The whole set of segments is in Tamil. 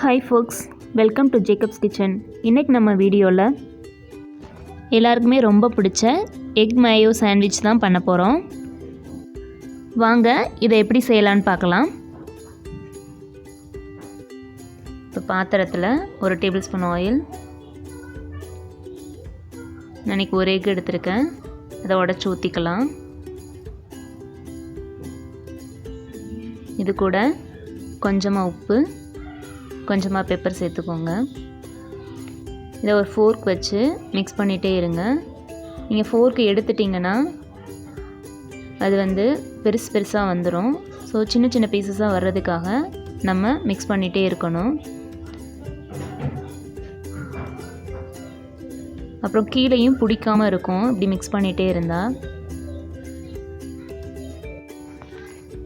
Hi folks, welcome to Jacob's Kitchen. இன்னைக்கு நம்ம வீடியோவில் எல்லாருக்குமே ரொம்ப பிடிச்ச எக் மேயோ சாண்ட்விச் தான் பண்ண போகிறோம். வாங்க இதை எப்படி செய்யலான்னு பார்க்கலாம். இப்போ பாத்திரத்தில் 1 டேபிள் ஸ்பூன் ஆயில், நான் ஒரு எக் எடுத்திருக்கேன், அதை உடச்சி ஊற்றிக்கலாம். இது கூட கொஞ்சமாக உப்பு, கொஞ்சமாக பெப்பர் சேர்த்துக்கோங்க. இதை ஒரு ஃபோர்க் வச்சு மிக்ஸ் பண்ணிகிட்டே இருங்க. நீங்கள் ஃபோர்க்கு எடுத்துட்டிங்கன்னா அது பெருசாக வந்துடும். ஸோ சின்ன சின்ன பீசஸாக வர்றதுக்காக நம்ம மிக்ஸ் பண்ணிகிட்டே இருக்கணும். அப்புறம் கீழேயும் பிடிக்காமல் இருக்கும் இப்படி மிக்ஸ் பண்ணிகிட்டே இருந்தால்.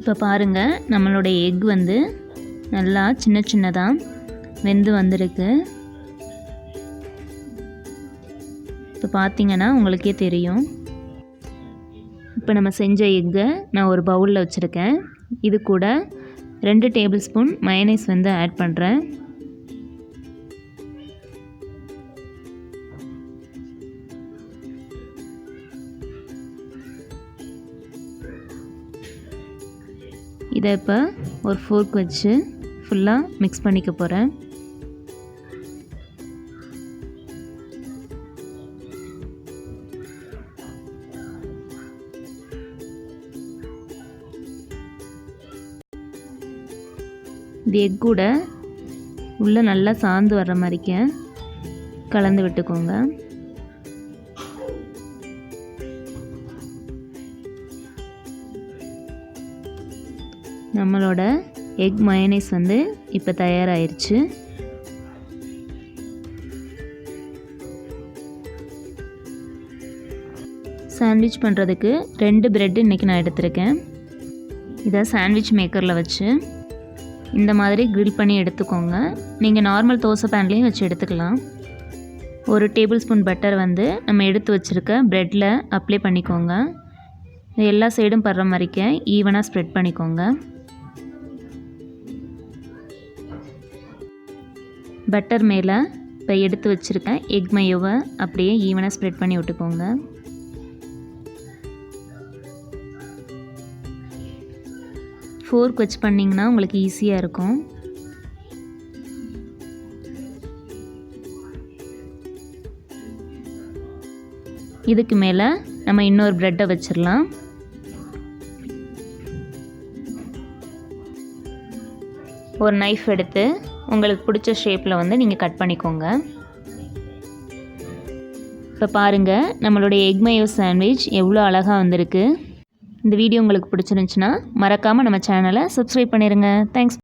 இப்போ பாருங்கள், நம்மளோட எக் நல்லா சின்ன சின்னதாக வெந்து வந்திருக்கு. இப்போ பார்த்தீங்கன்னா உங்களுக்கே தெரியும். இப்போ நம்ம செஞ்ச எக்கை நான் ஒரு பவுலில் வச்சுருக்கேன். இது கூட 2 டேபிள் ஸ்பூன் மயோனைஸ் ஆட் பண்ணுறேன். இதை இப்போ ஒரு ஃபோர்க் வச்சு ஃபுல்லாக மிக்ஸ் பண்ணிக்க போகிறேன். இது எக் கூட உள்ளே நல்லா சாந்து வர்ற மாதிரிக்க கலந்து விட்டுக்கோங்க. நம்மளோட எக் மயோனைஸ் இப்போ தயாராகிருச்சு. சாண்ட்விச் பண்ணுறதுக்கு 2 பிரெட் இன்றைக்கி நான் எடுத்திருக்கேன். இதை சாண்ட்விச் மேக்கரில் வச்சு இந்த மாதிரி கிரில் பண்ணி எடுத்துக்கோங்க. நீங்கள் நார்மல் தோசை பேன்லேயும் வச்சு எடுத்துக்கலாம். 1 டேபிள் ஸ்பூன் பட்டர் நம்ம எடுத்து வச்சுருக்க ப்ரெட்டில் அப்ளை பண்ணிக்கோங்க. எல்லா சைடும் படுற மாதிரிக்க ஈவனாக ஸ்ப்ரெட் பண்ணிக்கோங்க. பட்டர் மேலே இப்போ எடுத்து வச்சுருக்கேன் எக் மயோவை அப்படியே ஈவனாக ஸ்ப்ரெட் பண்ணி விட்டுக்கோங்க. ஃபோர்க் வச்சு பண்ணிங்கன்னா உங்களுக்கு ஈஸியாக இருக்கும். இதுக்கு மேலே நம்ம இன்னொரு ப்ரெட்டை வச்சிடலாம். ஒரு நைஃப் எடுத்து உங்களுக்கு பிடிச்ச ஷேப்பில் நீங்கள் கட் பண்ணிக்கோங்க. இப்போ பாருங்கள், நம்மளுடைய எக் மேயோ சாண்ட்விச் எவ்வளோ அழகாக வந்திருக்கு. இந்த வீடியோ உங்களுக்கு பிடிச்சிருந்துச்சுன்னா மறக்காமல் நம்ம சேனலை சப்ஸ்கிரைப் பண்ணிடுங்க. தேங்க்ஸ்.